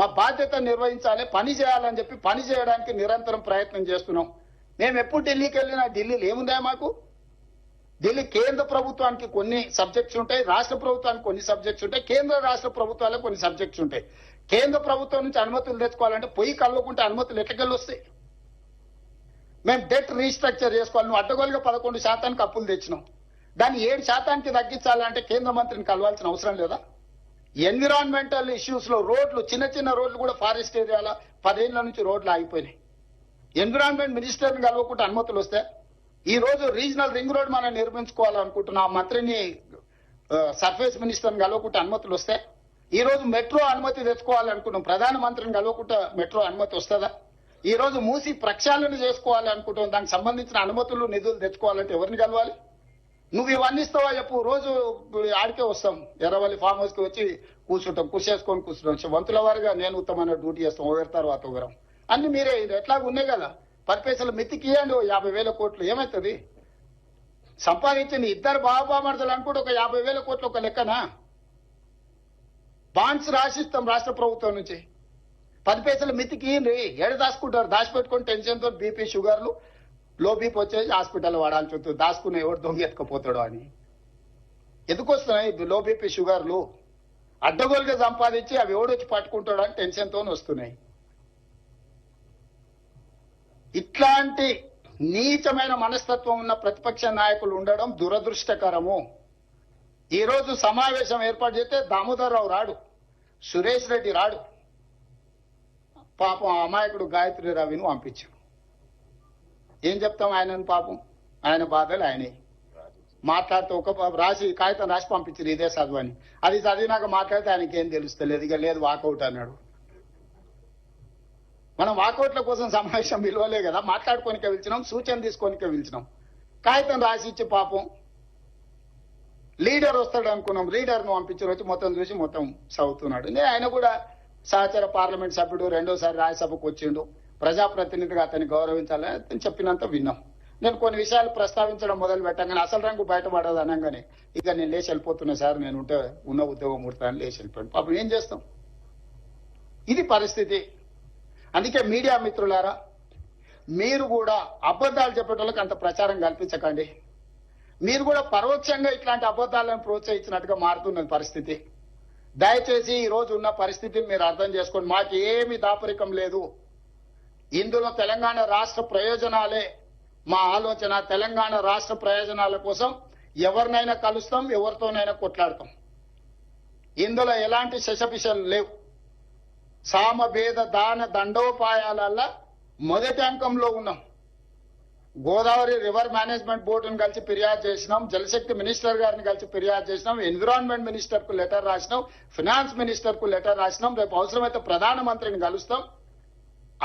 మా బాధ్యత నిర్వహించాలి, పని చేయాలని చెప్పి పని చేయడానికి నిరంతరం ప్రయత్నం చేస్తున్నాం. మేము ఎప్పుడు ఢిల్లీకి వెళ్ళినా ఢిల్లీలో ఏముందా మాకు? ఢిల్లీ కేంద్ర ప్రభుత్వానికి కొన్ని సబ్జెక్ట్స్ ఉంటాయి, రాష్ట్ర ప్రభుత్వానికి కొన్ని సబ్జెక్ట్స్ ఉంటాయి, కేంద్ర రాష్ట్ర ప్రభుత్వాలకు కొన్ని సబ్జెక్ట్స్ ఉంటాయి. కేంద్ర ప్రభుత్వం నుంచి అనుమతులు తెచ్చుకోవాలంటే పొయ్యి కలవకుంటే అనుమతులు ఎట్లకెళ్ళి వస్తాయి? మేము డెట్ రీస్ట్రక్చర్ చేసుకోవాలి. నువ్వు అడ్డగోలుగా 11% అప్పులు తెచ్చినాం, దాన్ని 7% తగ్గించాలంటే కేంద్ర మంత్రిని కలవాల్సిన అవసరం లేదా? ఎన్విరాన్మెంటల్ ఇష్యూస్ లో రోడ్లు, చిన్న చిన్న రోడ్లు కూడా ఫారెస్ట్ ఏరియాలో 10 ఏళ్ల నుంచి రోడ్లు ఆగిపోయినాయి. ఎన్విరాన్మెంట్ మినిస్టర్ని కలవకుంటే అనుమతులు వస్తే ఈ రోజు రీజనల్ రింగ్ రోడ్ మనం నిర్మించుకోవాలనుకుంటున్నా, మంత్రిని సర్ఫేస్ మినిస్టర్ని కలవకుంటే అనుమతులు వస్తే ఈ రోజు మెట్రో అనుమతి తెచ్చుకోవాలనుకుంటున్నాం, ప్రధానమంత్రిని కలవకుంటే మెట్రో అనుమతి వస్తుందా? ఈ రోజు మూసి ప్రక్షాళన చేసుకోవాలనుకుంటున్నాం, దానికి సంబంధించిన అనుమతులు నిధులు తెచ్చుకోవాలంటే ఎవరిని కలవాలి? నువ్వు ఇవన్నీ ఇస్తావా చెప్పు? రోజు ఆడికే వస్తాం, ఎర్రవల్లి ఫామ్ హౌస్ కి వచ్చి కూర్చుంటాం, కూర్చేసుకొని కూర్చుంటాం, వంతుల వారిగా నేను ఉత్తమైన డ్యూటీ చేస్తాం, ఒకరి తర్వాత ఒకరం అన్ని మీరే. ఇది ఎట్లాగ ఉన్నాయి కదా, 10 పైసలు మితికి ఇవ్వండి, 50,000 కోట్లు ఏమవుతుంది? సంపాదించింది ఇద్దరు బాబామర్దలు అనుకుంటే ఒక 50,000 కోట్లు ఒక లెక్కనా? బాండ్స్ రాసిస్తాం రాష్ట్ర ప్రభుత్వం నుంచి, 10 పైసలు మితికి ఇవ్వండి. ఏడు దాచుకుంటారు, దాచిపెట్టుకుని టెన్షన్తో బీపీ షుగర్లు లో బీపీ వచ్చేసి హాస్పిటల్ వాడాల్సి వస్తుంది, దాచుకుని ఎవరు దొంగ ఎత్తుకపోతాడు అని. ఎందుకు వస్తున్నాయి లో బీపీ షుగర్లు? అడ్డగోలుగా సంపాదించి అవి ఎవడొచ్చి పట్టుకుంటాడు అని టెన్షన్తో వస్తున్నాయి. ఇట్లాంటి నీచమైన మనస్తత్వం ఉన్న ప్రతిపక్ష నాయకులు ఉండడం దురదృష్టకరము. ఈ రోజు సమావేశం ఏర్పాటు చేస్తే దామోదర్ రావు రాడు, సురేష్ రెడ్డి రాడు, పాపం అమాయకుడు గాయత్రి రవిని పంపించాం. ఏం చెప్తాం ఆయనను? పాపం ఆయన బాధలు ఆయనే మాట్లాడితే ఒక రాసి కాగితం రాసి పంపించారు, ఇదే చదువు అని. అది చదివినాక మాట్లాడితే ఆయనకి ఏం తెలుస్తలేదు, ఇక లేదు వాకౌట్ అన్నాడు. మనం వాకౌట్ల కోసం సమావేశం విలువలే కదా, మాట్లాడుకోనికే పిలిచినాం, సూచన తీసుకోనికే పిలిచినాం. కాగితం రాసి ఇచ్చి పాపం లీడర్ వస్తాడు అనుకున్నాం, లీడర్ను పంపించిన వచ్చి మొత్తం చూసి మొత్తం చదువుతున్నాడు. ఆయన కూడా సహచర పార్లమెంట్ సభ్యుడు, రెండోసారి రాజ్యసభకు వచ్చిండు, ప్రజాప్రతినిధిగా అతన్ని గౌరవించాలని అతను చెప్పినంత విన్నాం. నేను కొన్ని విషయాలు ప్రస్తావించడం మొదలు పెట్టగానే అసలు రంగు బయటపడదు అనగానే ఇక నేను లేచి వెళ్ళిపోతున్నా సార్, నేను ఉంటే ఉన్న ఉద్యోగం ముడతాను లేచి వెళ్ళిపోయాను. పాపం ఏం చేస్తాం? ఇది పరిస్థితి. అందుకే మీడియా మిత్రులారా, మీరు కూడా అబద్ధాలు చెప్పేటోళ్ళకి అంత ప్రచారం కల్పించకండి. మీరు కూడా పరోక్షంగా ఇట్లాంటి అబద్ధాలను ప్రోత్సహించినట్టుగా మారుతున్నది పరిస్థితి. దయచేసి ఈ రోజు ఉన్న పరిస్థితిని మీరు అర్థం చేసుకోండి. మాకు ఏమి దాపరికం లేదు ఇందులో. తెలంగాణ రాష్ట్ర ప్రయోజనాలే మా ఆలోచన. తెలంగాణ రాష్ట్ర ప్రయోజనాల కోసం ఎవరినైనా కలుస్తాం, ఎవరితోనైనా కొట్లాడతాం. ఇందులో ఎలాంటి శశపిషలు లేవు. సామభేద దాన దండోపాయాలల్లా మొదటి అంకంలో ఉన్నాం. గోదావరి రివర్ మేనేజ్మెంట్ బోర్డును కలిసి ఫిర్యాదు చేసినాం, జలశక్తి మినిస్టర్ గారిని కలిసి ఫిర్యాదు చేసినాం, ఎన్విరాన్మెంట్ మినిస్టర్ కు లెటర్ రాసినాం, ఫినాన్స్ మినిస్టర్ కు లెటర్ రాసినాం. రేపు అవసరమైతే ప్రధానమంత్రిని కలుస్తాం,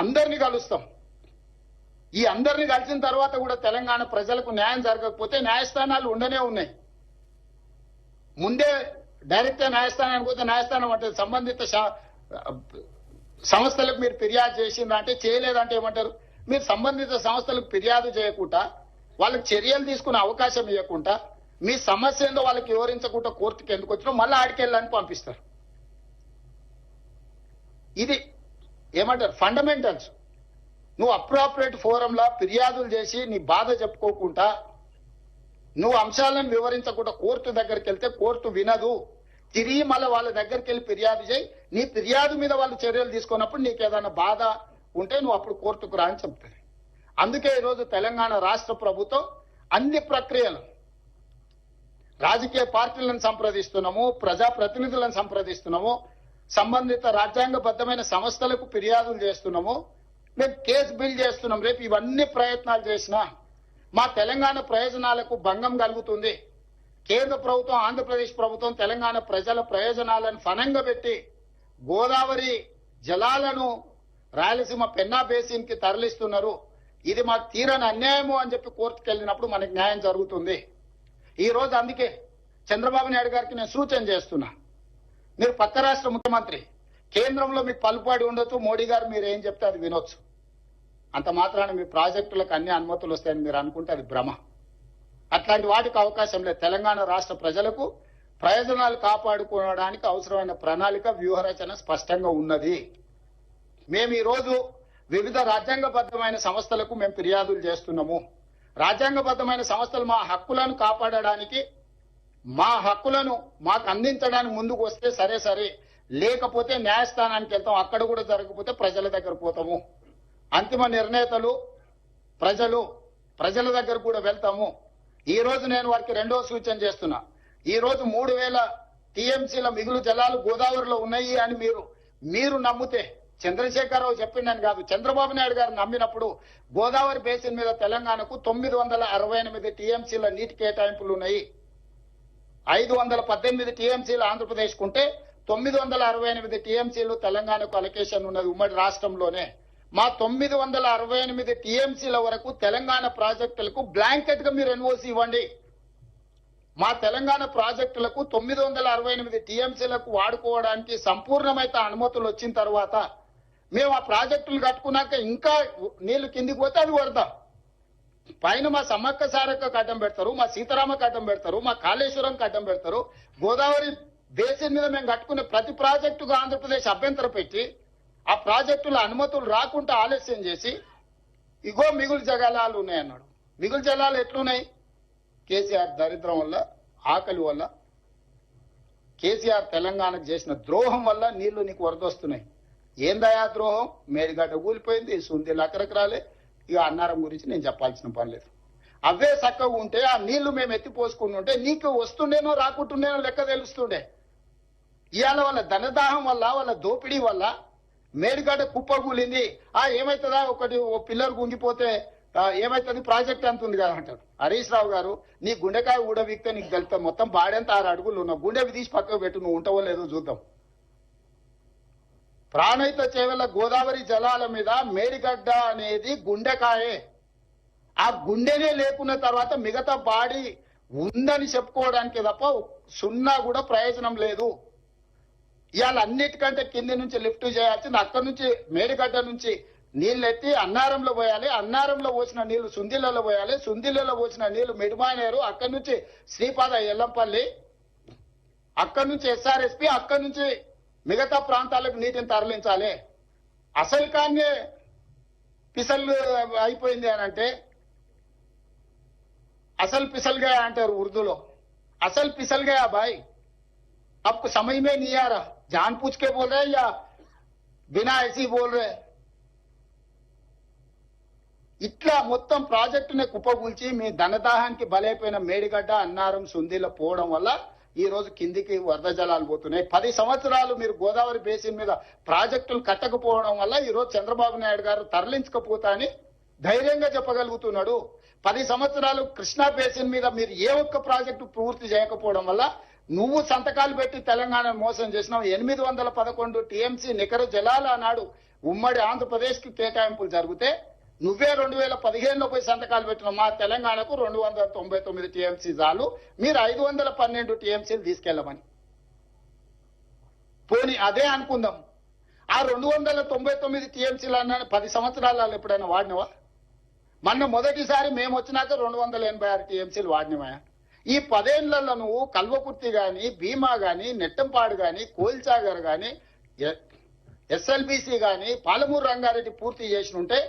అందరినీ కలుస్తాం. ఈ అందరినీ కలిసిన తర్వాత కూడా తెలంగాణ ప్రజలకు న్యాయం జరగకపోతే న్యాయస్థానాలు ఉండనే ఉన్నాయి. ముందే డైరెక్ట్ న్యాయస్థానానికి పోతే న్యాయస్థానం అంటే సంబంధిత సంస్థలకు మీరు ఫిర్యాదు చేసిందంటే, చేయలేదంటే ఏమంటారు? మీరు సంబంధిత సంస్థలకు ఫిర్యాదు చేయకుండా, వాళ్ళకి చర్యలు తీసుకునే అవకాశం ఇవ్వకుండా, మీ సమస్య ఏందో వాళ్ళకి వివరించకుండా కోర్టుకి ఎందుకు వచ్చినా మళ్ళీ ఆడికెళ్ళని పంపిస్తారు. ఇది ఏమంటారు ఫండమెంటల్స్. నువ్వు అప్రాపరేట్ ఫోరంలా ఫిర్యాదులు చేసి నీ బాధ చెప్పుకోకుండా, నువ్వు అంశాలను వివరించకుండా కోర్టు దగ్గరికి వెళ్తే కోర్టు వినదు. తిరిగి మళ్ళీ వాళ్ళ దగ్గరికి వెళ్ళి ఫిర్యాదు చేయి. నీ ఫిర్యాదు మీద వాళ్ళు చర్యలు తీసుకున్నప్పుడు నీకు ఏదైనా బాధ ఉంటే నువ్వు అప్పుడు కోర్టుకు రా అని చెప్తారు. అందుకే ఈరోజు తెలంగాణ రాష్ట్ర ప్రభుత్వం అన్ని ప్రక్రియలు, రాజకీయ పార్టీలను సంప్రదిస్తున్నాము, ప్రజాప్రతినిధులను సంప్రదిస్తున్నాము, సంబంధిత రాజ్యాంగబద్ధమైన సంస్థలకు ఫిర్యాదులు చేస్తున్నాము, మేము కేసు బిల్ చేస్తున్నాం. రేపు ఇవన్నీ ప్రయత్నాలు చేసినా మా తెలంగాణ ప్రయోజనాలకు భంగం కలుగుతుంది. కేంద్ర ప్రభుత్వం, ఆంధ్రప్రదేశ్ ప్రభుత్వం తెలంగాణ ప్రజల ప్రయోజనాలను ఫనంగా పెట్టి గోదావరి జలాలను రాయలసీమ పెన్నా బేసిన్ కి తరలిస్తున్నారు. ఇది మాకు తీరని అన్యాయము అని చెప్పి కోర్టుకు వెళ్ళినప్పుడు మనకి న్యాయం జరుగుతుంది. ఈ రోజు అందుకే చంద్రబాబు నాయుడు గారికి నేను సూచన చేస్తున్నా, మీరు పక్క రాష్ట్ర ముఖ్యమంత్రి, కేంద్రంలో మీకు పలుపాడి ఉండొచ్చు, మోడీ గారు మీరు ఏం చెప్తే అది వినొచ్చు. అంత మాత్రాన మీ ప్రాజెక్టులకు అన్ని అనుమతులు వస్తాయని మీరు అనుకుంటే అది భ్రమ. అట్లాంటి వాటికి అవకాశం లేదు. తెలంగాణ రాష్ట్ర ప్రజలకు ప్రయోజనాలు కాపాడుకోవడానికి అవసరమైన ప్రణాళిక, వ్యూహరచన స్పష్టంగా ఉన్నది. మేము ఈ రోజు వివిధ రాజ్యాంగబద్ధమైన సంస్థలకు మేము ఫిర్యాదులు చేస్తున్నాము. రాజ్యాంగబద్ధమైన సంస్థలు మా హక్కులను కాపాడడానికి, మా హక్కులను మాకు అందించడానికి ముందుకు వస్తే సరే, లేకపోతే న్యాయస్థానానికి వెళ్తాం. అక్కడ కూడా జరగకపోతే ప్రజల దగ్గర పోతాము. అంతిమ నిర్ణేతలు ప్రజల దగ్గర కూడా వెళ్తాము. ఈ రోజు నేను వారికి రెండో సూచన చేస్తున్నా. ఈ రోజు 3000 టీఎంసీల మిగులు జలాలు గోదావరిలో ఉన్నాయి అని మీరు నమ్మితే, చంద్రశేఖరరావు చెప్పిందని కాదు, చంద్రబాబు నాయుడు గారు నమ్మినప్పుడు గోదావరి బేసిన్ మీద తెలంగాణకు 968 టీఎంసీల నీటి కేటాయింపులు ఉన్నాయి. 518 టీఎంసీలు ఆంధ్రప్రదేశ్ కుంటే 968 టీఎంసీలు తెలంగాణకు అలొకేషన్ ఉన్నది ఉమ్మడి రాష్ట్రంలోనే. మా 968 టీఎంసీల వరకు తెలంగాణ ప్రాజెక్టులకు బ్లాంకెట్ గా మీరు ఎన్ఓసి ఇవ్వండి. మా తెలంగాణ ప్రాజెక్టులకు 968 టీఎంసీలకు వాడుకోవడానికి సంపూర్ణమైన అనుమతులు వచ్చిన తర్వాత మేము ఆ ప్రాజెక్టులు కట్టుకున్నాక ఇంకా నీళ్లు కిందికి పోతే అది వరద. పైన మా సమ్మక్క సారక్క అడ్డం పెడతారు, మా సీతారామకు అడ్డం పెడతారు, మా కాళేశ్వరంకి అడ్డం పెడతారు. గోదావరి బేసిన్ మీద మేము కట్టుకునే ప్రతి ప్రాజెక్టుకు ఆంధ్రప్రదేశ్ అభ్యంతరం పెట్టి ఆ ప్రాజెక్టుల అనుమతులు రాకుండా ఆలస్యం చేసి ఇగో మిగులు జలాలు ఉన్నాయన్నాడు. మిగులు జలాలు ఎట్లున్నాయి? కేసీఆర్ దరిద్రం వల్ల, ఆకలి వల్ల, కేసీఆర్ తెలంగాణకు చేసిన ద్రోహం వల్ల నీళ్లు నీకు వరదొస్తున్నాయి. ఏందయా ద్రోహం? మేడిగడ్డ కూలిపోయింది, సుందీలు అక్కడికి రాలే. ఇక అన్నారం గురించి నేను చెప్పాల్సిన పని లేదు. అవే చక్కగా ఉంటే ఆ నీళ్లు మేము ఎత్తిపోసుకుని ఉంటే నీకు వస్తుండేనో రాకుంటుండేనో లెక్క తెలుస్తుండే. ఇవాళ వాళ్ళ ధనదాహం వల్ల, వాళ్ళ దోపిడీ వల్ల మేడిగడ్డ కుప్పగూలింది. ఏమైతుందా, ఓ పిల్లర్ గుంగిపోతే ఏమైతుంది, ప్రాజెక్ట్ అంత ఉంది కదా అంటారు. హరీష్ రావు గారు, నీ గుండెకాయ ఊడవిక్తే నీకు తెలుస్తా. మొత్తం బాడెంత 6 అడుగులు ఉన్నావు. గుండె తీసి పక్కకు పెట్టు, నువ్వు ఉంటావో లేదో చూద్దాం. ప్రాణహిత చేవెళ్ల గోదావరి జలాల మీద మేడిగడ్డ అనేది గుండెకాయే. ఆ గుండెనే లేకున్న తర్వాత మిగతా బాడీ ఉందని చెప్పుకోవడానికి తప్ప సున్నా కూడా ప్రయోజనం లేదు. ఇవాళ అన్నిటికంటే కింది నుంచి లిఫ్ట్ చేయాల్సింది. అక్కడి నుంచి మేడిగడ్డ నుంచి నీళ్లు ఎత్తి అన్నారంలో పోయాలి. అన్నారంలో పోసిన నీళ్లు సుందిళ్లలో పోయాలి. సుందిళ్లలో పోసిన నీళ్లు మిడిమానేరు. అక్కడి నుంచి శ్రీపాద ఎల్లంపల్లి, అక్కడి నుంచి ఎస్ఆర్ఎస్పి, అక్కడి నుంచి మిగతా ప్రాంతాలకు నీటిని తరలించాలి. అసలు కానీ పిసల్ అయిపోయింది అని అంటే, అసలు పిసల్ గయా అంటారు ఉర్దూలో. అసలు పిసల్ గయా బాయ్, आपको समझ में नहीं आ रहा, जान पूछ के बोल रहे या बिना ऐसी बोल रहे. ఇట్లా మొత్తం ప్రాజెక్టునే కుప్పగూల్చి మీ ధనదాహానికి బలైపోయిన మేడిగడ్డ, అన్నారం, సుందీల పోవడం వల్ల ఈ రోజు కిందికి వరద జలాలు పోతున్నాయి. 10 సంవత్సరాలు మీరు గోదావరి బేసిన్ మీద ప్రాజెక్టులు కట్టకపోవడం వల్ల ఈ రోజు చంద్రబాబు నాయుడు గారు తరలించకపోతా అని ధైర్యంగా చెప్పగలుగుతున్నాడు. 10 సంవత్సరాలు కృష్ణా బేసిన్ మీద మీరు ఏ ఒక్క ప్రాజెక్టు పూర్తి చేయకపోవడం వల్ల నువ్వు సంతకాలు పెట్టి తెలంగాణను మోసం చేసినావు. 811 టీఎంసీ నికర జలాలు అన్నాడు ఉమ్మడి ఆంధ్రప్రదేశ్ కి కేటాయింపులు జరిగితే నువ్వే 2015లో పోయి సంతకాలు పెట్టినావు. మా తెలంగాణకు 299 టీఎంసీ చాలు, మీరు 512 టీఎంసీలు తీసుకెళ్లమని. పోనీ అదే అనుకుందాం, ఆ 299 టీఎంసీలు అన్న 10 సంవత్సరాలలో ఎప్పుడైనా వాడినవా? మొన్న మొదటిసారి మేము వచ్చినాక 286 టీఎంసీలు వాడినవా? ఈ 10 ఏళ్లలో నువ్వు కల్వకుర్తి గాని, భీమా గాని, నెట్టంపాడు గాని, కోల్చాగర్ గాని, ఎస్ఎల్బిసి గాని, పాలమూరు రంగారెడ్డి పూర్తి చేసినుంటే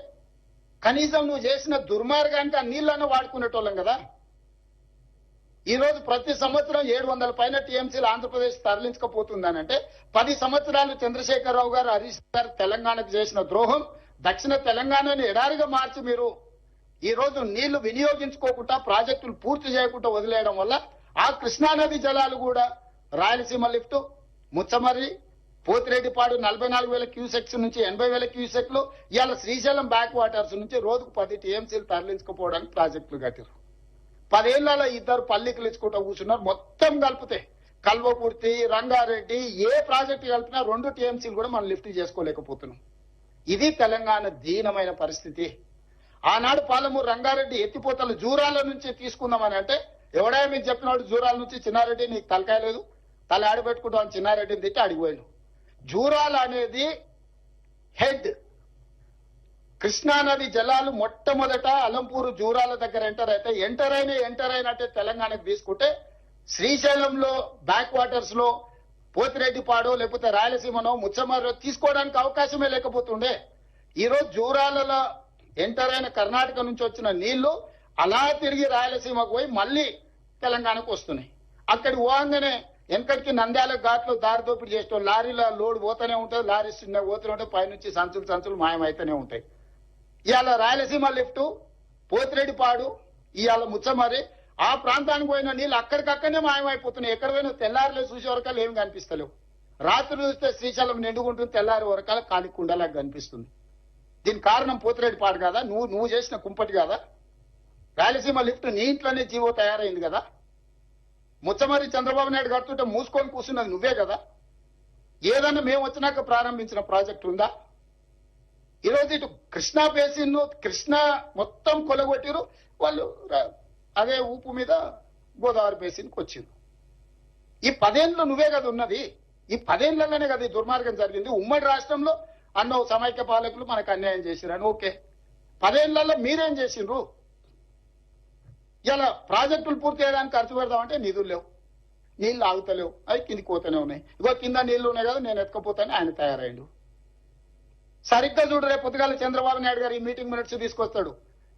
కనీసం నువ్వు చేసిన దుర్మార్గానికి ఆ నీళ్లను వాడుకునేటోళ్ళం కదా. ఈ రోజు ప్రతి సంవత్సరం 700 పైన టీఎంసీలు ఆంధ్రప్రదేశ్ తరలించకపోతుందనంటే 10 సంవత్సరాలు చంద్రశేఖరరావు గారు, హరీష్ గారు తెలంగాణకు చేసిన ద్రోహం, దక్షిణ తెలంగాణని ఎడారిగా మార్చి మీరు ఈ రోజు నీళ్లు వినియోగించుకోకుండా ప్రాజెక్టులు పూర్తి చేయకుండా వదిలేయడం వల్ల ఆ కృష్ణానది జలాలు కూడా రాయలసీమ లిఫ్ట్, ముచ్చమర్రి, పోతిరెడ్డిపాడు 44,000 క్యూసెక్స్ నుంచి 80,000 క్యూసెక్లు, ఇవాళ శ్రీశైలం బ్యాక్ వాటర్స్ నుంచి రోజుకు 10 టీఎంసీలు తరలించుకోవడానికి ప్రాజెక్టులు కట్టారు. 10 ఏళ్లలో 2 పల్లికలు ఇచ్చుకుంటూ కూర్చున్నారు. మొత్తం కలిపితే కల్వకుర్తి, రంగారెడ్డి ఏ ప్రాజెక్టు కలిపినా 2 టీఎంసీలు కూడా మనం లిఫ్ట్ చేసుకోలేకపోతున్నాం. ఇది తెలంగాణ దీనమైన పరిస్థితి. ఆనాడు పాలమూరు రంగారెడ్డి ఎత్తిపోతలు జూరాల నుంచి తీసుకుందామని అంటే ఎవడా మీకు చెప్పినాడు, జూరాల నుంచి చిన్నారెడ్డి నీకు తలకాయ లేదు, తల ఆడబెట్టుకుంటామని చిన్నారెడ్డిని తిట్టి అడిగిపోయాడు. జూరాల అనేది హెడ్. కృష్ణానది జలాలు మొట్టమొదట అలంపూరు జూరాల దగ్గర ఎంటర్ అయినట్టే తెలంగాణకు తీసుకుంటే శ్రీశైలంలో బ్యాక్ వాటర్స్ లో పోతిరెడ్డిపాడో లేకపోతే రాయలసీమనో ముచ్చమర్రో తీసుకోవడానికి అవకాశమే లేకపోతుండే. ఈరోజు జూరాలలో ఎంటర్ అయిన కర్ణాటక నుంచి వచ్చిన నీళ్లు అలా తిరిగి రాయలసీమకు పోయి మళ్ళీ తెలంగాణకు వస్తున్నాయి. అక్కడికి పోగానే వెనకటికి నంద్యాల ఘాట్లు దారి దోపిడీ చేస్తాం, లారీల లోడ్ పోతూనే ఉంటుంది, లారీ చిన్న పోతూనే ఉంటాయి, పైనుంచి సంచులు మాయమైతేనే ఉంటాయి. ఇవాళ రాయలసీమ లిఫ్ట్, పోతిరెడ్డిపాడు, ఇవాళ ముచ్చమర్రి, ఆ ప్రాంతానికి పోయిన నీళ్ళు అక్కడికక్కడనే మాయమైపోతున్నాయి. ఎక్కడ పోయినా తెల్లారిలో చూసే వరకాలు ఏమి కనిపిస్తలేవు. రాత్రి చూస్తే శ్రీశైలం నిండుకుంటుంది, తెల్లారి వరకాల కాలి కుండలాగా కనిపిస్తుంది. దీనికి కారణం పోతిరెడ్డిపాడు కదా, నువ్వు చేసిన కుంపటి కదా. రాయలసీమ లిఫ్ట్ నీ ఇంట్లోనే జీవో తయారైంది కదా. ముచ్చమర్రి చంద్రబాబు నాయుడు కడుతుంటే మూసుకొని కూర్చున్నది నువ్వే కదా. ఏదన్నా మేము వచ్చినాక ప్రారంభించిన ప్రాజెక్టు ఉందా? ఈరోజు ఇటు కృష్ణా బేసిన్, కృష్ణా మొత్తం కొలగొట్టిరు వాళ్ళు, అదే ఊపు మీద గోదావరి బేసిన్కి వచ్చింది. ఈ 10 ఏళ్ళు నువ్వే కదా ఉన్నది. ఈ 10 ఏళ్లలోనే కదా ఈ దుర్మార్గం జరిగింది. ఉమ్మడి రాష్ట్రంలో అన్నో సమైక్య పాలకులు మనకు అన్యాయం చేసిరని ఓకే, 10 ఏళ్లలో మీరేం చేసిండ్రు? ఇలా ప్రాజెక్టులు పూర్తి చేయడానికి ఖర్చు పెడదామంటే నిధులు లేవు, నీళ్లు ఆగుతలేవు, అవి కిందికి పోతూనే ఉన్నాయి. ఇగో కింద నీళ్లు ఉన్నాయి కదా నేను ఎత్తుకపోతాను ఆయన తయారైండు. సరిగ్గా చూడు, రేపు పొద్దుగాల చంద్రబాబు నాయుడు గారు ఈ మీటింగ్ మినిట్స్ తీసుకొస్తాడు.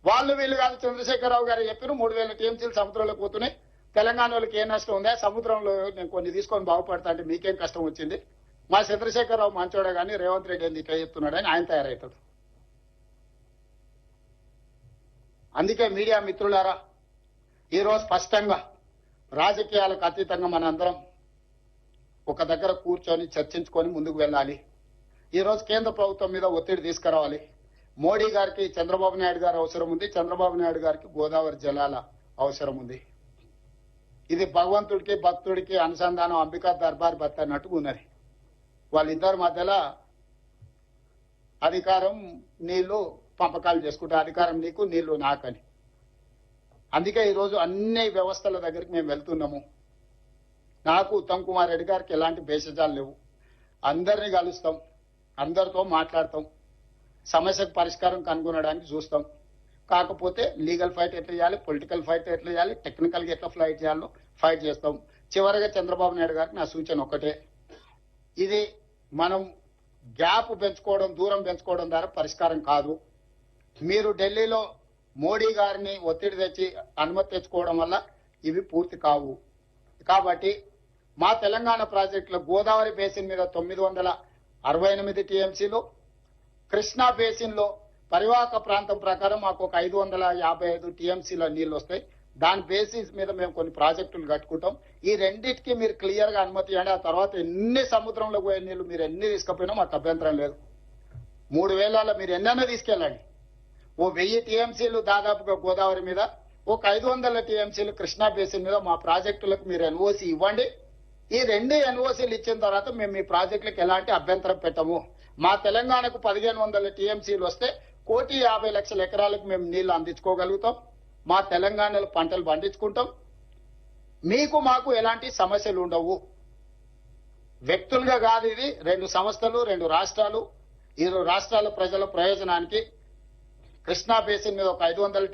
వాళ్ళు వీళ్ళు కాదు, చంద్రశేఖరరావు గారు చెప్పారు 3000 టీఎంసీలు సముద్రంలోకి పోతున్నాయి, తెలంగాణ వాళ్ళకి ఏం నష్టం ఉందా, సముద్రంలో నేను కొన్ని తీసుకొని బాగుపడతా అంటే మీకేం కష్టం వచ్చింది, మా చంద్రశేఖరరావు మంచోడే కానీ రేవంత్ రెడ్డి ఏంది ఇట్లా చెప్తున్నాడు అని ఆయన తయారవుతాడు. అందుకే మీడియా మిత్రులారా, ఈరోజు స్పష్టంగా రాజకీయాలకు అతీతంగా మనందరం ఒక దగ్గర కూర్చొని చర్చించుకొని ముందుకు వెళ్ళాలి. ఈరోజు కేంద్ర ప్రభుత్వం మీద ఒత్తిడి తీసుకురావాలి. మోడీ గారికి చంద్రబాబు నాయుడు గారు అవసరం ఉంది, చంద్రబాబు నాయుడు గారికి గోదావరి జలాల అవసరం ఉంది. ఇది భగవంతుడికి భక్తుడికి అనుసంధానం, అంబికా దర్బార్ భర్త అన్నట్టుగా ఉన్నది. వాళ్ళిద్దరి మధ్యలో అధికారం నీళ్లు పంపకాలు చేసుకుంటే అధికారం నీకు నీళ్లు నాకని. అందుకే ఈరోజు అన్ని వ్యవస్థల దగ్గరికి మేము వెళ్తున్నాము. నాకు ఉత్తమ్ కుమార్ రెడ్డి గారికి ఎలాంటి భేషజాలు లేవు. అందరినీ కలుస్తాం, అందరితో మాట్లాడతాం, సమస్యకు పరిష్కారం కనుగొనడానికి చూస్తాం. కాకపోతే లీగల్ ఫైట్ ఎట్లా చేయాలి, పొలిటికల్ ఫైట్ ఎట్లా చేయాలి, టెక్నికల్ గా ఎట్లా ఫైట్ చేయాలో ఫైట్ చేస్తాం. చివరిగా చంద్రబాబు నాయుడు గారికి నా సూచన ఒకటే, ఇది మనం గ్యాప్ పెంచుకోవడం, దూరం పెంచుకోవడం ద్వారా పరిష్కారం కాదు. మీరు ఢిల్లీలో మోడీ గారిని ఒత్తిడి తెచ్చి అనుమతి తెచ్చుకోవడం వల్ల ఇవి పూర్తి కావు. కాబట్టి మా తెలంగాణ ప్రాజెక్టులో గోదావరి బేసిన్ మీద 968 టీఎంసీలు, కృష్ణా బేసిన్ లో పరివాహక ప్రాంతం ప్రకారం మాకు ఒక 555 టీఎంసీల నీళ్లు వస్తాయి. దాని బేసిస్ మీద మేము కొన్ని ప్రాజెక్టులు కట్టుకుంటాం. ఈ రెండింటికి మీరు క్లియర్ గా అనుమతి ఇవ్వండి. ఆ తర్వాత ఎన్ని సముద్రంలో పోయే నీళ్లు మీరు ఎన్ని తీసుకుపోయినా మాకు అభ్యంతరం లేదు. 3000 మీరు ఎన్నైనా తీసుకెళ్ళండి. ఓ 1000 టీఎంసీలు దాదాపుగా గోదావరి మీద, ఒక 500 టీఎంసీలు కృష్ణా బేసిన్ మీద మా ప్రాజెక్టులకు మీరు ఎన్ఓసి ఇవ్వండి. ఈ 2 ఎన్ఓసీలు ఇచ్చిన తర్వాత మేము మీ ప్రాజెక్టులకు ఎలాంటి అభ్యంతరం పెట్టము. మా తెలంగాణకు 1500 టీఎంసీలు వస్తే 1,50,00,000 ఎకరాలకు మేము నీళ్లు అందించుకోగలుగుతాం. మా తెలంగాణలో పంటలు పండించుకుంటాం. మీకు మాకు ఎలాంటి సమస్యలు ఉండవు. వ్యక్తులుగా కాదు, ఇది 2 సంస్థలు, 2 రాష్ట్రాలు, 2 రాష్ట్రాల ప్రజల ప్రయోజనానికి కృష్ణా బేసిన్ మీద ఒక 500